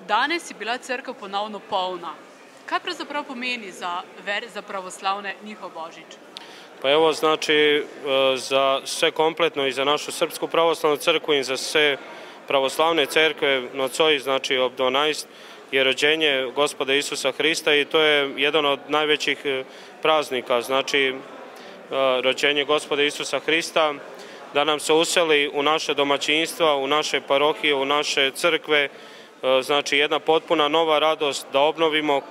Danes je bila crkva ponovno polna. Kaj pravzaprav pomeni za pravoslavne njihov Božić? Pa evo, znači, za sve kompletno i za našu Srpsku pravoslavnu crkvu i za sve pravoslavne crkve nocoj, znači ob 12, je rođenje Gospoda Isusa Hrista i to je jedan od najvećih praznika, znači rođenje Gospoda Isusa Hrista, da nam se useli u naše domaćinstva, u naše parohije, u naše crkve, znači jedna potpuna nova radost da obnovimo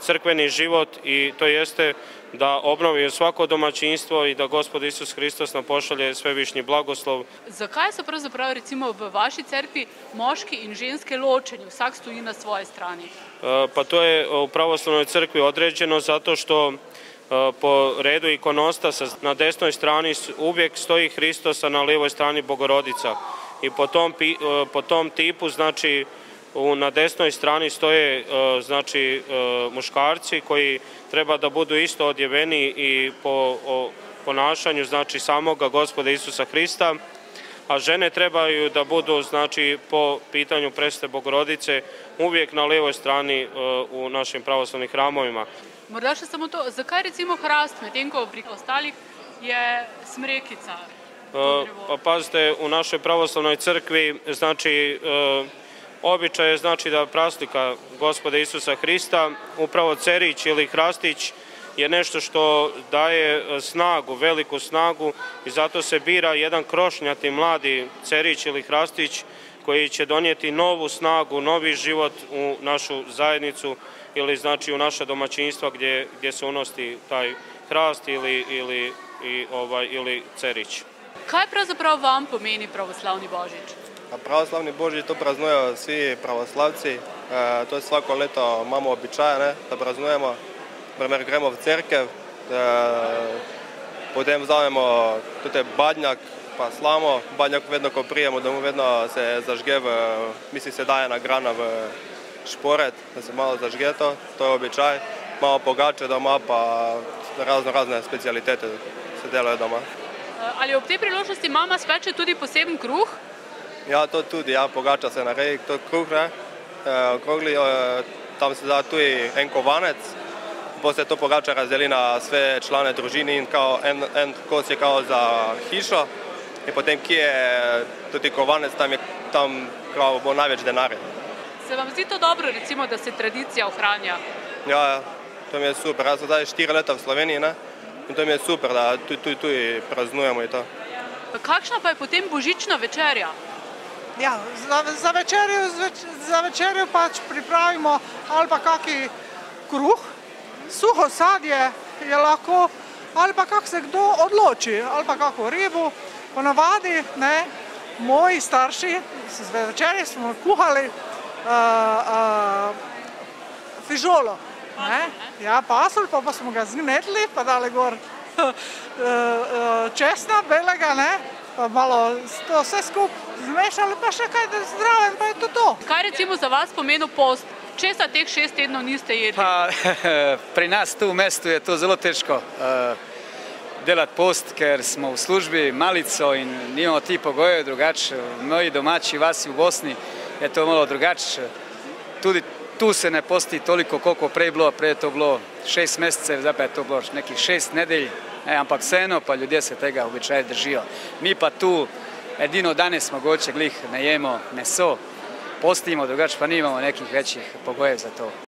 crkveni život i to jeste da obnovimo svako domaćinstvo i da Gospod Isus Hristos nam pošalje svevišnji blagoslov. Zakaj so pravzaprav recimo v vaši cerkvi moški in ženske ločeni, vsak stoji na svoji strani? Pa to je u pravoslavnoj crkvi određeno zato što po redu ikonostasa na desnoj strani uvijek stoji Hristos, a na lijevoj strani Bogorodica. I po tom tipu, znači, na desnoj strani stoje znači muškarci koji treba da budu isto odjeveni i po ponašanju znači samoga Gospoda Isusa Hrista, a žene trebaju da budu znači po pitanju presvete Bogorodice uvijek na lijevoj strani u našim pravoslavnim hramovima. Morda še samo to, zakaj recimo hrast, medtem ko pri ostalih je smrekica? Pa pazite, u našoj pravoslavnoj crkvi znači običaj je znači da praslika Gospoda Isusa Hrista, upravo cerić ili hrastić je nešto što daje snagu, veliku snagu i zato se bira jedan krošnjati mladi cerić ili hrastić koji će donijeti novu snagu, novi život u našu zajednicu ili znači u naša domaćinstva gdje se unosi taj hrast ili cerić. Kaj pravzaprav vam pomeni pravoslavni Božić? Pravoslavni Božić to praznujejo svi pravoslavci, to je svako leto imamo običaje, da praznujemo. Primer gremo v cerkev, potem vzamemo tudi badnjak pa slamo. Badnjak vedno, ko prijemo domov, vedno se zažge misli se daje nagrana v šporet, da se malo zažge to je običaj. Malo pogače doma pa razne specialitete se delajo doma. Ali ob tej priložnosti mama speče tudi poseben kruh? Ja, to tudi, ja, pogača se naredi, to kruh, ne, okrogli, tam se da tudi en kovanec, potem se to pogača razdeli na sve člane družini in kao en kos je kao za hišo in potem kje je tudi kovanec, tam kao bo največ denarja. Se vam zdi to dobro, recimo, da se tradicija ohranja? Ja, to mi je super, jaz sem zdaj 4 leta v Sloveniji, ne, in to mi je super, da tudi praznujemo in to. Kakšna pa je potem božična večerja? Ja, za večerjo pač pripravimo ali pa kaki kruh, suho sadje je lahko, ali pa kak se kdo odloči, ali pa kako ribu. Ponavadi, ne, moji starši, za večerjo smo kuhali fižolo, ne, ja, pasulj, pa smo ga zgnetli, pa dali gor česna belega, ne, pa malo to vse skupaj zmešali, pa še kaj zdraven, pa je to to. Kaj recimo za vas pomeni post? Česa teh 6 tednov niste jedli? Pa pri nas tu v mestu je to zelo težko delati post, ker smo v službi malico in nimamo ti pogojev drugače. V moji domači vasi v Bosni je to malo drugače. Tudi tu se ne posti toliko, koliko prej bilo. Prej je to bilo 6 mesecev, zdaj pa je to bilo nekih 6 nedelj. Ampak vseeno pa ljudje se tega običaja držijo. Mi pa tu edino danes mogoče glih ne jemo meso, postimo, drugače pa nimamo nekih večjih pogojev za to.